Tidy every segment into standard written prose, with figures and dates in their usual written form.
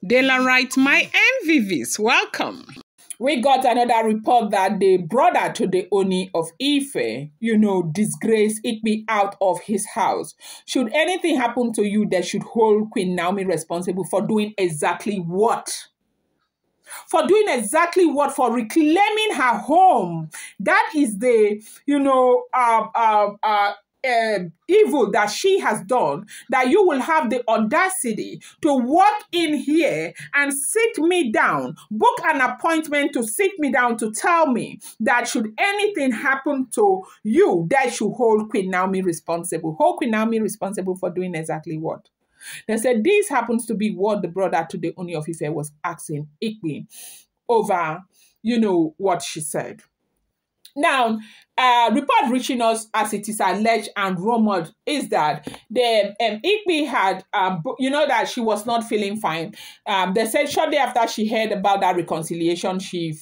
Dela writes, my MVVs, welcome. We got another report that the brother to the Ooni of Ife, Dißgrace Igbi out of his house. Should anything happen to you, they should hold Queen Naomi responsible for doing exactly what? For doing exactly what? For reclaiming her home. That is the, evil that she has done, that you will have the audacity to walk in here and sit me down, book an appointment to sit me down to tell me that should anything happen to you, they should hold Queen Naomi responsible. Hold Queen Naomi responsible for doing exactly what? They said this happens to be what the brother to the Ooni of Ife was asking Igbi over, what she said. Now, report reaching us as it is alleged and rumored is that the Igbi had, that she was not feeling fine. They said shortly after she heard about that reconciliation, she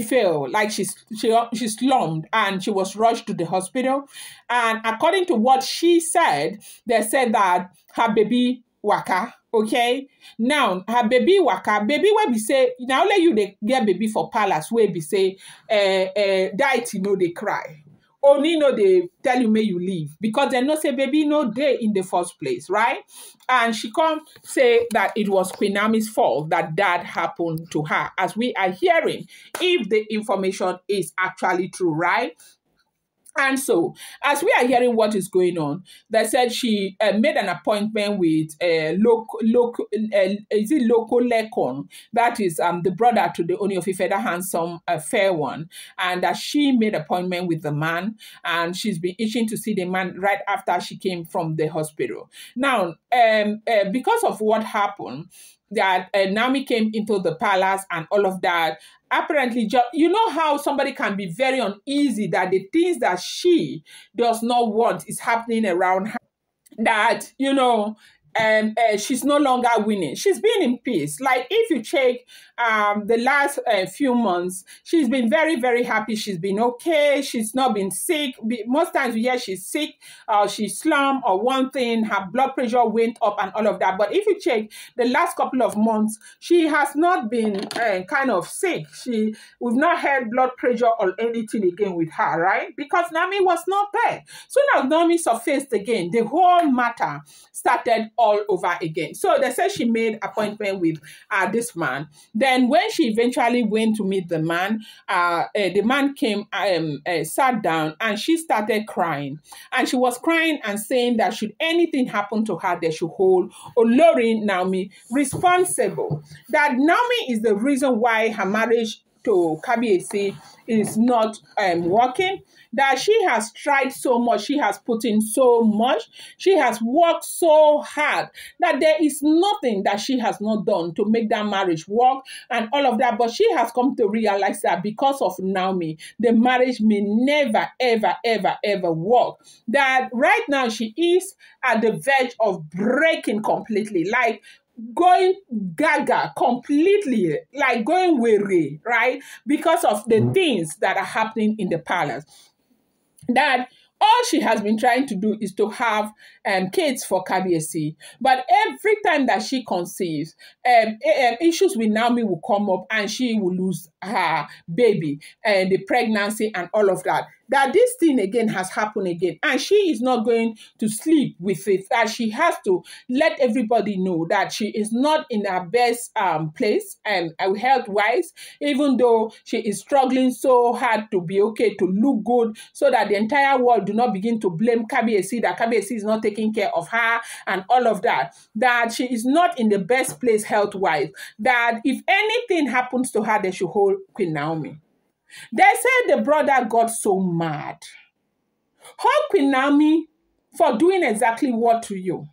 fell, like she slumped, and she was rushed to the hospital. And according to what she said, they said that her baby waka. Okay, now her baby waka, baby where we say, now let you they get baby for palace where we say, diet, they cry. Only they tell you may you leave because they know say baby no day in the first place, right? And she can't say that it was Queen Naomi's fault that happened to her, as we are hearing, if the information is actually true, right? And so, as we are hearing what is going on, they said she made an appointment with local Lekon, that is the brother to the Ooni of Ife, that handsome, fair one, and that she made appointment with the man, and she's been itching to see the man right after she came from the hospital. Now, because of what happened, that Naomi came into the palace and all of that. Apparently, you know how somebody can be very uneasy that the things that she does not want is happening around her. That, she's no longer winning. She's been in peace. Like if you check the last few months, she's been very, very happy. She's been okay. She's not been sick. Most times we hear she's sick, she's slumped or one thing, her blood pressure went up and all of that. But if you check the last couple of months, she has not been kind of sick. We've not had blood pressure or anything again with her, right? Because Naomi was not there. Soon as Naomi surfaced again, the whole matter started all over again. So they said she made appointment with this man. Then when she eventually went to meet the man came, sat down, and she started crying. And she was crying and saying that should anything happen to her, they should hold Olori Naomi responsible. That Naomi is the reason why her marriage to Kabiyesi is not working, that she has tried so much, she has put in so much, she has worked so hard, that there is nothing that she has not done to make that marriage work and all of that. But she has come to realize that because of Naomi, the marriage may never, ever, ever, ever work. That right now she is at the verge of breaking completely, like going gaga completely, like going weary, right? Because of the things that are happening in the palace. That all she has been trying to do is to have kids for Kabiyesi. But every time that she conceives, issues with Naomi will come up and she will lose her baby and the pregnancy and all of that. That this thing again has happened again. And she is not going to sleep with it. That she has to let everybody know that she is not in her best place health-wise, even though she is struggling so hard to be okay, to look good, so that the entire world do not begin to blame Kabiyesi, that Kabiyesi is not taking care of her and all of that. That she is not in the best place health-wise. That if anything happens to her, they should hold Queen Naomi. They said the brother got so mad. Hold Queen Naomi for doing exactly what to you?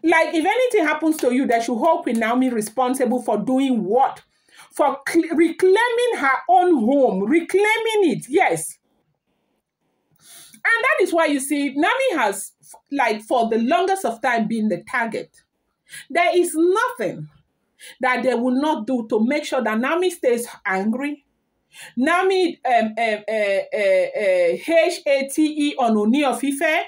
Like if anything happens to you, they should hold Queen Naomi responsible for doing what? For reclaiming her own home, reclaiming it, yes. And that is why you see, Naomi has, like for the longest of time, been the target. There is nothing that they will not do to make sure that Naomi stays angry. Naomi HATE on Ooni of Ife.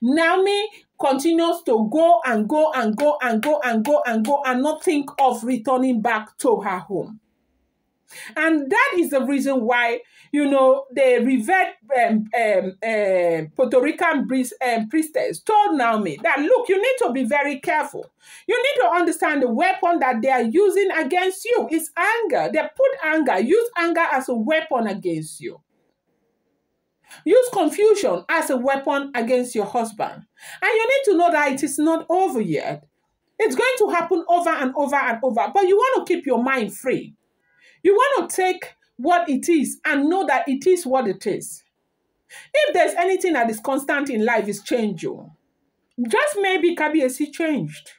Naomi continues to go and go and go and go and go and go and not think of returning back to her home. And that is the reason why, the revered Puerto Rican priestess told Naomi that, look, you need to be very careful. You need to understand the weapon that they are using against you is anger. They use anger as a weapon against you. Use confusion as a weapon against your husband. And you need to know that it is not over yet. It's going to happen over and over and over. But you want to keep your mind free. You want to take what it is and know that it is what it is. If there's anything that is constant in life, it's change you. Just maybe Kabiesi changed.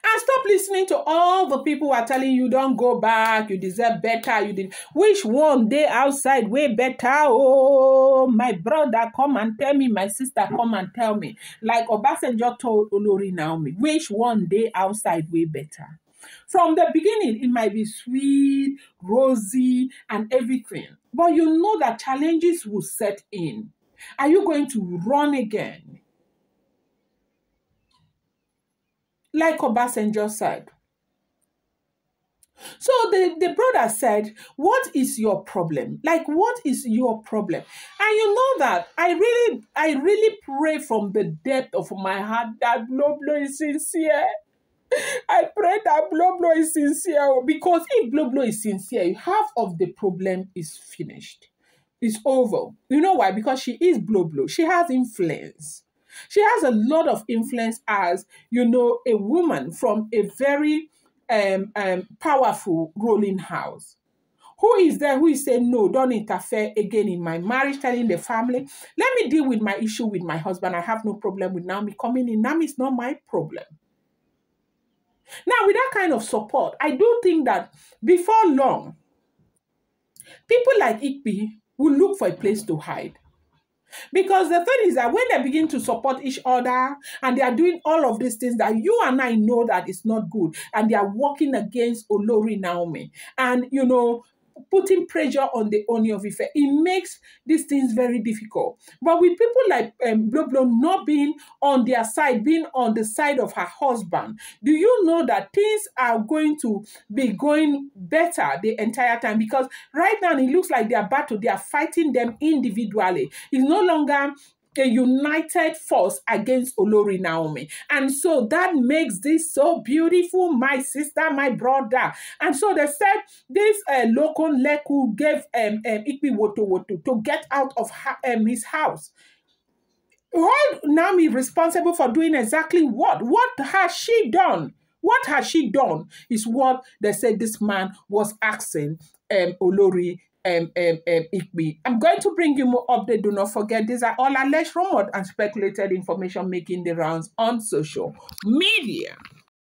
And stop listening to all the people who are telling you, don't go back, you deserve better, Which one day outside way better? Oh, my brother, come and tell me, my sister, come and tell me. Like Obasanjo told Olori Naomi, which one day outside way better? From the beginning, it might be sweet, rosy, and everything. But you know that challenges will set in. Are you going to run again? Like Obasanjo said. So the brother said, what is your problem? Like, what is your problem? And you know that I really pray from the depth of my heart that Bloblo is sincere. I pray that Bloblo is sincere, because if Bloblo is sincere, half of the problem is finished. It's over. You know why? Because she is Bloblo. She has influence. She has a lot of influence as, a woman from a very powerful ruling house. Who is there who is saying, no, don't interfere again in my marriage, telling the family, let me deal with my issue with my husband. I have no problem with Naomi coming in. Naomi is not my problem. Now, with that kind of support, I do think that before long, people like Igbi will look for a place to hide. Because the thing is that when they begin to support each other and they are doing all of these things that you and I know that is not good, and they are working against Olori Naomi and, putting pressure on the Ooni of Ife, it makes these things very difficult. But with people like Bloblo not being on their side, being on the side of her husband, do you know that things are going to be going better the entire time? Because right now it looks like they are fighting them individually. It's no longer a united force against Olori Naomi. And so that makes this so beautiful, my sister, my brother. And so they said this Lokon Leku gave Igbi Woto to get out of his house. Hold Naomi responsible for doing exactly what? What has she done? What has she done is what they said this man was asking Olori Igbi. I'm going to bring you more update. Do not forget, these are all alleged, rumored, and speculated information making the rounds on social media.